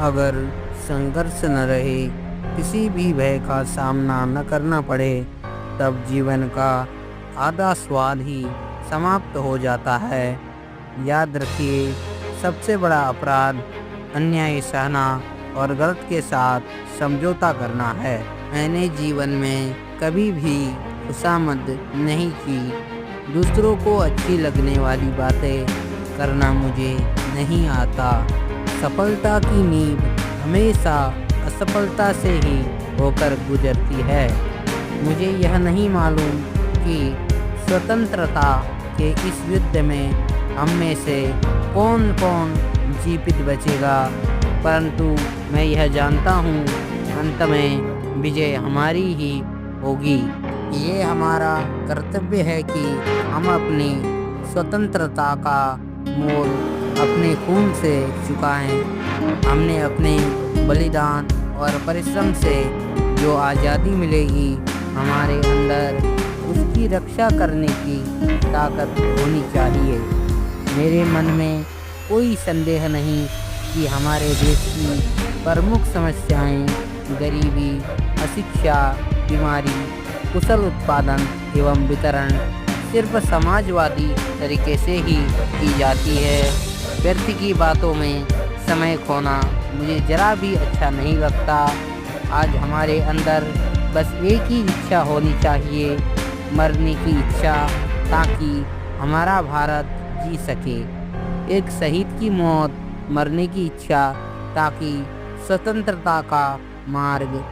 अगर संघर्ष न रहे, किसी भी भय का सामना न करना पड़े, तब जीवन का आधा स्वाद ही समाप्त हो जाता है। याद रखिए, सबसे बड़ा अपराध अन्याय सहना और गलत के साथ समझौता करना है। मैंने जीवन में कभी भी खुशामद नहीं की। दूसरों को अच्छी लगने वाली बातें करना मुझे नहीं आता। सफलता की नींव हमेशा असफलता से ही होकर गुजरती है। मुझे यह नहीं मालूम कि स्वतंत्रता के इस युद्ध में हम में से कौन कौन जीवित बचेगा, परंतु मैं यह जानता हूँ अंत में विजय हमारी ही होगी। ये हमारा कर्तव्य है कि हम अपनी स्वतंत्रता का मोल अपने खून से चुकाएं। हमने अपने बलिदान और परिश्रम से जो आज़ादी मिलेगी, हमारे अंदर उसकी रक्षा करने की ताकत होनी चाहिए। मेरे मन में कोई संदेह नहीं कि हमारे देश की प्रमुख समस्याएं गरीबी, अशिक्षा, बीमारी, कुशल उत्पादन एवं वितरण सिर्फ समाजवादी तरीके से ही की जाती है। व्यक्ति की बातों में समय खोना मुझे जरा भी अच्छा नहीं लगता। आज हमारे अंदर बस एक ही इच्छा होनी चाहिए, मरने की इच्छा, ताकि हमारा भारत जी सके। एक शहीद की मौत, मरने की इच्छा, ताकि स्वतंत्रता का मार्ग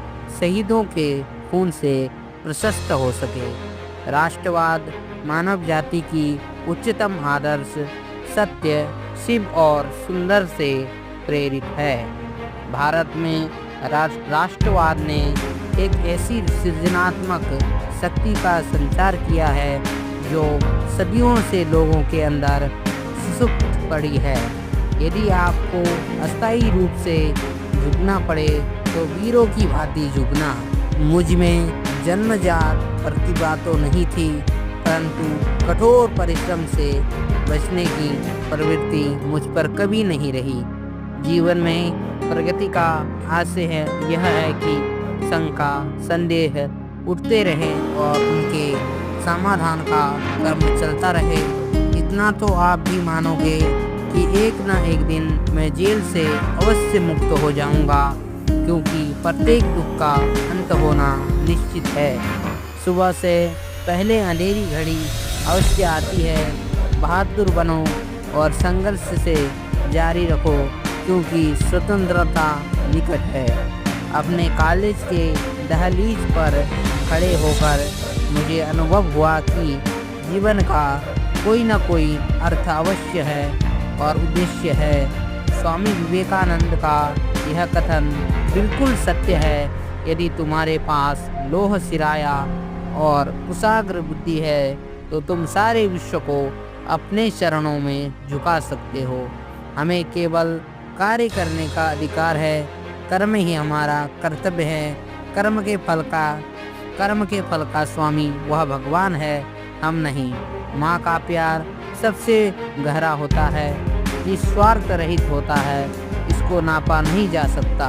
शहीदों के खून से प्रशस्त हो सके। राष्ट्रवाद मानव जाति की उच्चतम आदर्श, सत्य, शिव और सुंदर से प्रेरित है। भारत में राष्ट्रवाद ने एक ऐसी सृजनात्मक शक्ति का संचार किया है जो सदियों से लोगों के अंदर सुप्त पड़ी है। यदि आपको अस्थायी रूप से झुकना पड़े तो वीरों की भांति झुकना। मुझ में जन्मजात प्रतिभा तो नहीं थी, परंतु कठोर परिश्रम से बचने की प्रवृत्ति मुझ पर कभी नहीं रही। जीवन में प्रगति का आशय यह है कि शंका, संदेह उठते रहें और उनके समाधान का कर्म चलता रहे। इतना तो आप भी मानोगे कि एक न एक दिन मैं जेल से अवश्य मुक्त हो जाऊंगा, क्योंकि प्रत्येक दुख का अंत होना निश्चित है। सुबह से पहले अंधेरी घड़ी अवश्य आती है। बहादुर बनो और संघर्ष से जारी रखो, क्योंकि स्वतंत्रता निकट है। अपने कॉलेज के दहलीज पर खड़े होकर मुझे अनुभव हुआ कि जीवन का कोई न कोई अर्थ अवश्य है और उद्देश्य है। स्वामी विवेकानंद का यह कथन बिल्कुल सत्य है। यदि तुम्हारे पास लोह सिराया और कुशाग्र बुद्धि है तो तुम सारे विश्व को अपने चरणों में झुका सकते हो। हमें केवल कार्य करने का अधिकार है। कर्म ही हमारा कर्तव्य है। कर्म के फल का स्वामी वह भगवान है, हम नहीं। माँ का प्यार सबसे गहरा होता है, निस्वार्थ रहित होता है, इसको नापा नहीं जा सकता।